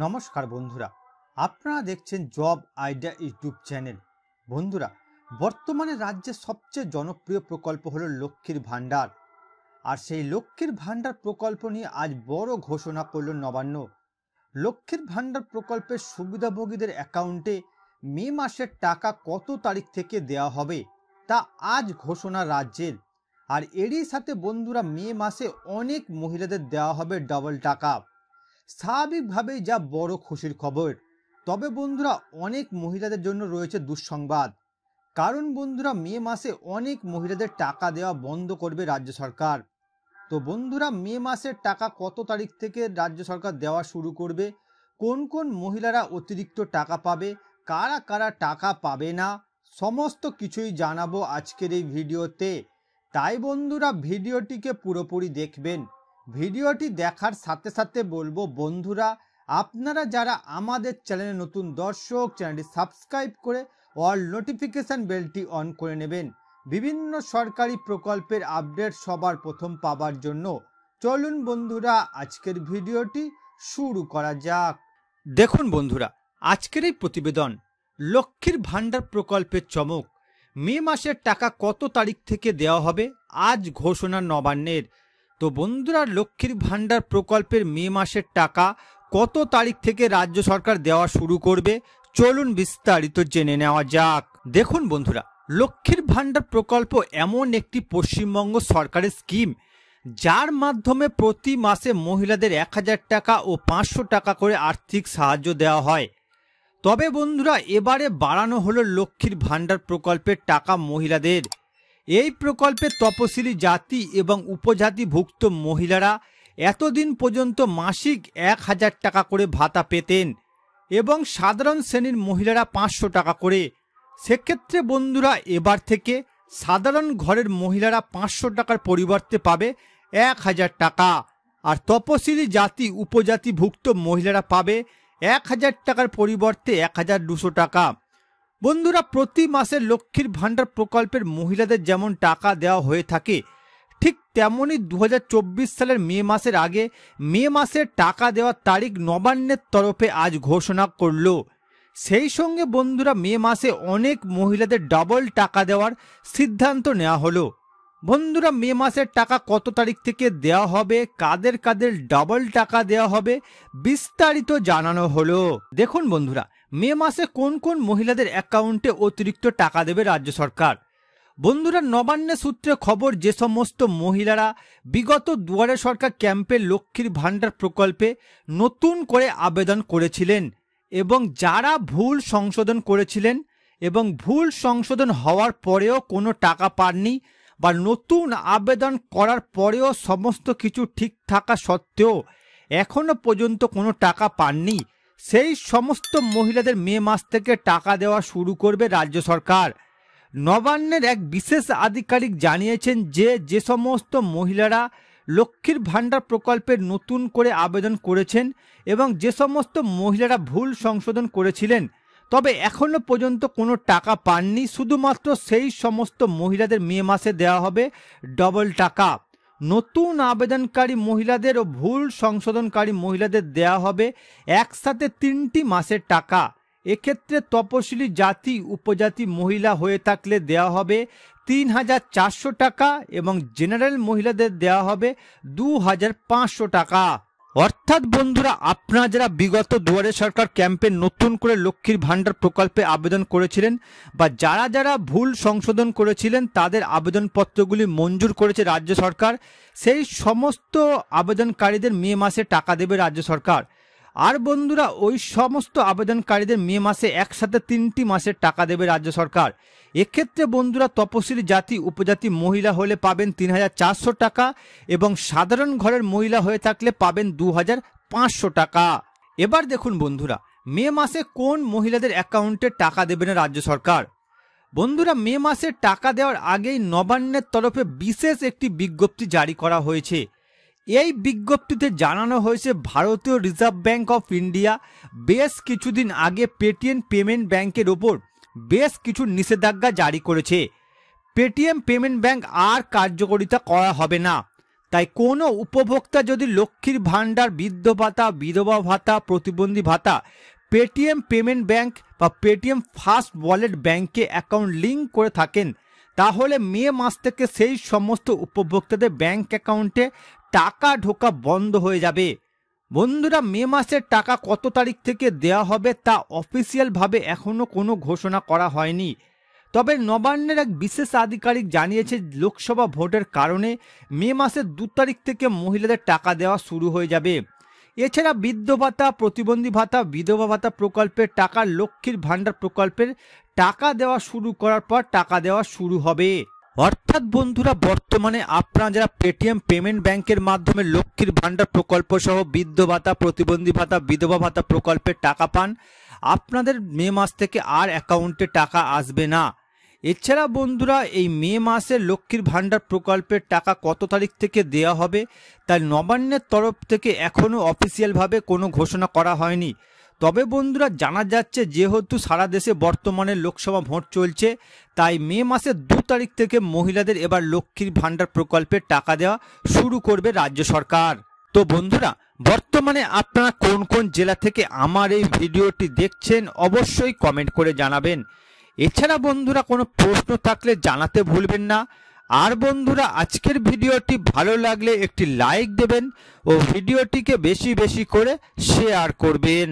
নমস্কার বন্ধুরা, আপনারা দেখছেন জব আইডিয়া ইউটিউব চ্যানেল। বন্ধুরা, বর্তমানে রাজ্যের সবচেয়ে জনপ্রিয় প্রকল্প হলো লক্ষ্মীর ভাণ্ডার। আর সেই লক্ষ্মীর ভাণ্ডার প্রকল্প নিয়ে আজ বড় ঘোষণা করল নবান্ন। লক্ষ্মীর ভাণ্ডার প্রকল্পের সুবিধাভোগীদের অ্যাকাউন্টে মে মাসের টাকা কত তারিখ থেকে দেওয়া হবে তা আজ ঘোষণা রাজ্যের। আর এরই সাথে বন্ধুরা, মে মাসে অনেক মহিলাদের দেওয়া হবে ডাবল টাকা। স্বাভাবিকভাবেই যা বড় খুশির খবর। তবে বন্ধুরা, অনেক মহিলাদের জন্য রয়েছে দুঃসংবাদ। কারণ বন্ধুরা, মে মাসে অনেক মহিলাদের টাকা দেওয়া বন্ধ করবে রাজ্য সরকার। তো বন্ধুরা, মে মাসের টাকা কত তারিখ থেকে রাজ্য সরকার দেওয়া শুরু করবে, কোন কোন মহিলারা অতিরিক্ত টাকা পাবে, কারা কারা টাকা পাবে না, সমস্ত কিছুই জানাবো আজকের এই ভিডিওতে। তাই বন্ধুরা, ভিডিওটিকে পুরোপুরি দেখবেন। ভিডিওটি দেখার সাথে সাথে বলবো বন্ধুরা, আপনারা যারা আমাদের চ্যানেলে নতুন দর্শক, চ্যানেলটি সাবস্ক্রাইব করে অল নোটিফিকেশান বেলটি অন করে নেবেন বিভিন্ন সরকারি প্রকল্পের আপডেট সবার প্রথম পাবার জন্য। চলুন বন্ধুরা, আজকের ভিডিওটি শুরু করা যাক। দেখুন বন্ধুরা, আজকের এই প্রতিবেদন লক্ষ্মীর ভাণ্ডার প্রকল্পের চমক। মে মাসের টাকা কত তারিখ থেকে দেওয়া হবে আজ ঘোষণা নবান্নের। তো বন্ধুরা, লক্ষ্মীর ভাণ্ডার প্রকল্পের মে মাসের টাকা কত তারিখ থেকে রাজ্য সরকার দেওয়া শুরু করবে, চলুন বিস্তারিত জেনে নেওয়া যাক। দেখুন বন্ধুরা, লক্ষ্মীর ভাণ্ডার প্রকল্প এমন একটি পশ্চিমবঙ্গ সরকারের স্কিম যার মাধ্যমে প্রতি মাসে মহিলাদের 1000 টাকা ও 500 টাকা করে আর্থিক সাহায্য দেওয়া হয়। তবে বন্ধুরা, এবারে বাড়ানো হলো লক্ষ্মীর ভাণ্ডার প্রকল্পের টাকা মহিলাদের। এই প্রকল্পে তপশিলি জাতি এবং উপজাতিভুক্ত মহিলারা এতদিন পর্যন্ত মাসিক 1000 টাকা করে ভাতা পেতেন এবং সাধারণ শ্রেণীর মহিলারা 500 টাকা করে। সেক্ষেত্রে বন্ধুরা, এবার থেকে সাধারণ ঘরের মহিলারা 500 টাকার পরিবর্তে পাবে 1000 টাকা, আর তপশিলি জাতি উপজাতিভুক্ত মহিলারা পাবে 1000 টাকার পরিবর্তে 1200 টাকা। বন্ধুরা, প্রতি মাসে লক্ষ্মীর ভাণ্ডার প্রকল্পের মহিলাদের যেমন টাকা দেওয়া হয়ে থাকে, ঠিক তেমনই 2024 সালের মে মাসের আগে মে মাসের টাকা দেওয়ার তারিখ নবান্নের তরফে আজ ঘোষণা করল। সেই সঙ্গে বন্ধুরা, মে মাসে অনেক মহিলাদের ডাবল টাকা দেওয়ার সিদ্ধান্ত নেওয়া হলো। বন্ধুরা, মে মাসের টাকা কত তারিখ থেকে দেওয়া হবে, কাদের কাদের ডাবল টাকা দেওয়া হবে, বিস্তারিত জানানো হলো। দেখুন বন্ধুরা, মে মাসে কোন কোন মহিলাদের অ্যাকাউন্টে অতিরিক্ত টাকা দেবে রাজ্য সরকার। বন্ধুরা, নবান্নের সূত্রে খবর, যে সমস্ত মহিলারা বিগত দুয়ারে সরকার ক্যাম্পে লক্ষ্মীর ভাণ্ডার প্রকল্পে নতুন করে আবেদন করেছিলেন এবং যারা ভুল সংশোধন করেছিলেন এবং ভুল সংশোধন হওয়ার পরেও কোনো টাকা পাননি, বা নতুন আবেদন করার পরেও সমস্ত কিছু ঠিক থাকা সত্ত্বেও এখনো পর্যন্ত কোনো টাকা পাননি, সেই সমস্ত মহিলাদের মে মাস থেকে টাকা দেওয়া শুরু করবে রাজ্য সরকার। নবান্নের এক বিশেষ আধিকারিক জানিয়েছেন যে সমস্ত মহিলারা লক্ষ্মীর ভাণ্ডার প্রকল্পের নতুন করে আবেদন করেছেন এবং যে সমস্ত মহিলারা ভুল সংশোধন করেছিলেন তবে এখনো পর্যন্ত কোনো টাকা পাননি, শুধুমাত্র সেই সমস্ত মহিলাদের মে মাসে দেওয়া হবে ডবল টাকা। নতুন আবেদনকারী মহিলাদের ও ভুল সংশোধনকারী মহিলাদের দেওয়া হবে একসাথে 3টি মাসের টাকা। এক্ষেত্রে তপশিলি জাতি উপজাতি মহিলা হয়ে থাকলে দেওয়া হবে 3400 টাকা এবং জেনারেল মহিলাদের দেওয়া হবে 2500 টাকা। অর্থাৎ বন্ধুরা, আপনারা যারা বিগত দুয়ারে সরকার ক্যাম্পে নতুন করে লক্ষ্মীর ভাণ্ডার প্রকল্পে আবেদন করেছিলেন বা যারা যারা ভুল সংশোধন করেছিলেন তাদের আবেদনপত্রগুলি মঞ্জুর করেছে রাজ্য সরকার, সেই সমস্ত আবেদনকারীদের মে মাসে টাকা দেবে রাজ্য সরকার। আর বন্ধুরা, ওই সমস্ত আবেদনকারীদের মে মাসে একসাথে 3টি মাসের টাকা দেবে রাজ্য সরকার। এক্ষেত্রে বন্ধুরা, তপশিলি জাতি উপজাতি মহিলা হলে পাবেন 3400 টাকা এবং সাধারণ ঘরের মহিলা হয়ে থাকলে পাবেন 2500 টাকা। এবার দেখুন বন্ধুরা, মে মাসে কোন মহিলাদের অ্যাকাউন্টে টাকা দেবে না রাজ্য সরকার। বন্ধুরা, মে মাসে টাকা দেওয়ার আগেই নবান্নের তরফে বিশেষ একটি বিজ্ঞপ্তি জারি করা হয়েছে। এই বিজ্ঞপ্তিতে জানানো হয়েছে, ভারতীয় রিজার্ভ ব্যাঙ্ক অফ ইন্ডিয়া বেশ কিছুদিন আগে পেটিএম পেমেন্ট ব্যাংকের ওপর বেশ কিছু নিষেধাজ্ঞা জারি করেছে। পেটিএম পেমেন্ট ব্যাংক আর কার্যকারিতা করা হবে না। তাই কোনো উপভোক্তা যদি লক্ষ্মীর ভাণ্ডার, বৃদ্ধ ভাতা, বিধবা ভাতা, প্রতিবন্ধী ভাতা পেটিএম পেমেন্ট ব্যাংক বা পেটিএম ফার্স্ট ওয়ালেট ব্যাংকে অ্যাকাউন্ট লিঙ্ক করে থাকেন, তাহলে মে মাস থেকে সেই সমস্ত উপভোক্তাদের ব্যাংক অ্যাকাউন্টে টাকা ঢোকা বন্ধ হয়ে যাবে। বন্ধুরা, মে মাসের টাকা কত তারিখ থেকে দেওয়া হবে তা অফিসিয়ালভাবে এখনও কোনো ঘোষণা করা হয়নি। তবে নবান্নের এক বিশেষ আধিকারিক জানিয়েছে লোকসভা ভোটের কারণে মে মাসের 2 তারিখ থেকে মহিলাদের টাকা দেওয়া শুরু হয়ে যাবে। এছাড়া বৃদ্ধ ভাতা, প্রতিবন্ধী ভাতা, বিধবা ভাতা প্রকল্পের টাকা লক্ষ্মীর ভাণ্ডার প্রকল্পের টাকা দেওয়া শুরু করার পর টাকা দেওয়া শুরু হবে। অর্থাৎ বন্ধুরা, বর্তমানে আপনারা যারা পেটিএম পেমেন্ট ব্যাংকের মাধ্যমে লক্ষ্মীর ভাণ্ডার প্রকল্প সহ বৃদ্ধ ভাতা, প্রতিবন্ধী ভাতা, বিধবা ভাতা প্রকল্পের টাকা পান, আপনাদের মে মাস থেকে আর অ্যাকাউন্টে টাকা আসবে না। এছাড়া বন্ধুরা, এই মে মাসে লক্ষ্মীর ভাণ্ডার প্রকল্পের টাকা কত তারিখ থেকে দেওয়া হবে তাই নবান্নের তরফ থেকে এখনও অফিসিয়ালভাবে কোনো ঘোষণা করা হয়নি। তবে বন্ধুরা, জানা যাচ্ছে যেহেতু সারা দেশে বর্তমানে লোকসভা ভোট চলছে, তাই মে মাসের 2 তারিখ থেকে মহিলাদের এবার লক্ষ্মীর ভাণ্ডার প্রকল্পের টাকা দেওয়া শুরু করবে রাজ্য সরকার। তো বন্ধুরা, বর্তমানে আপনারা কোন কোন জেলা থেকে আমার এই ভিডিওটি দেখছেন অবশ্যই কমেন্ট করে জানাবেন। এছাড়া বন্ধুরা, কোনো প্রশ্ন থাকলে জানাতে ভুলবেন না। আর বন্ধুরা, আজকের ভিডিওটি ভালো লাগলে একটি লাইক দেবেন ও ভিডিওটিকে বেশি বেশি করে শেয়ার করবেন।